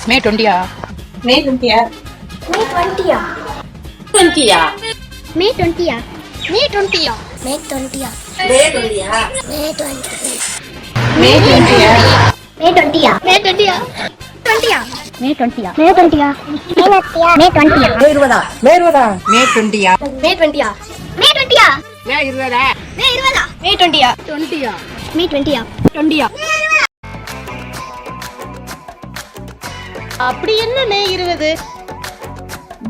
மே 20யா? மே 20யா? மே 20யா? 20யா? மே 20யா? மே 20யா? மே 20யா? மே 20யா? மே 20. மே 20யா? மே 20யா? மே 20யா? 20யா? மே 20யா? மே 20யா? மே 20யா? மே 20ஆ? மே 20ஆ? மே 20யா? மே 20யா? மே 20யா? மே 20டா? மே 20ஆ? மே 20யா? 20யா? மே 20யா? 20யா? அப்படி என்ன மே 20?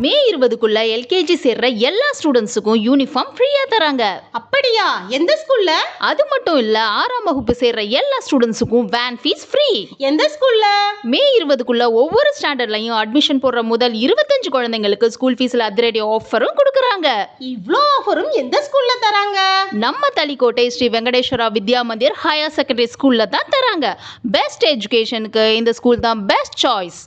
மே 20க்குள்ள எல்கேஜி சேர்ற எல்லா ஸ்டூடெண்ட்ஸுக்கும் யூனிஃபார்ம் ஃப்ரீயா தராங்க. அப்படியா? எந்த ஸ்கூல்ல? அது மட்டும் இல்ல, 6ஆம் வகுப்பு சேர்ற எல்லா ஸ்டூடெண்ட்ஸுக்கும் வேன் ஃபீஸ் ஃப்ரீ. எந்த ஸ்கூல்ல? மே 20க்குள்ள ஒவ்வொரு ஸ்டாண்டர்ட்லயும் அட்மிஷன் போடுற முதல் 25 குழந்தைங்களுக்கு ஸ்கூல் ஃபீஸ்ல அதிரடி ஆஃபரும் கொடுக்கறாங்க. இவ்ளோ ஆஃபரும் எந்த ஸ்கூல்ல தராங்க? நம்ம தளிக்கோட்டை ஸ்ரீ வெங்கடேஸ்வரா வித்யா மந்திர் ஹையர் செகண்டரி ஸ்கூல்ல தான் தராங்க. பெஸ்ட் எஜுகேஷனுக்கு இந்த ஸ்கூல் தான் பெஸ்ட் சாய்ஸ்.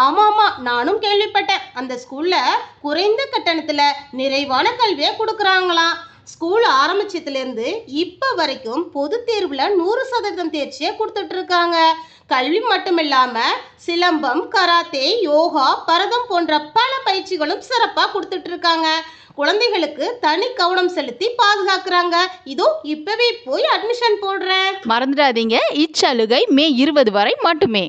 ஆமாமா, நானும் கேள்விப்பட்டேன். அந்த ஸ்கூல்ல குறைந்த கட்டணத்துல நிறைவான கல்வியை கொடுக்கறாங்களாம். ஸ்கூல் ஆரம்பிச்சதுலேருந்து இப்போ வரைக்கும் பொது தேர்வில் 100% தேர்ச்சியை கொடுத்துட்டு இருக்காங்க. கல்வி மட்டும் இல்லாமல் சிலம்பம், கராத்தே, யோகா, பரதம் போன்ற பல பயிற்சிகளும் சிறப்பாக கொடுத்துட்டு இருக்காங்க. குழந்தைகளுக்கு தனி கவனம் செலுத்தி பாதுகாக்கிறாங்க. இதோ இப்பவே போய் அட்மிஷன் போடுறேன். மறந்துடாதீங்க, இச்சலுகை மே 20 வரை மட்டுமே.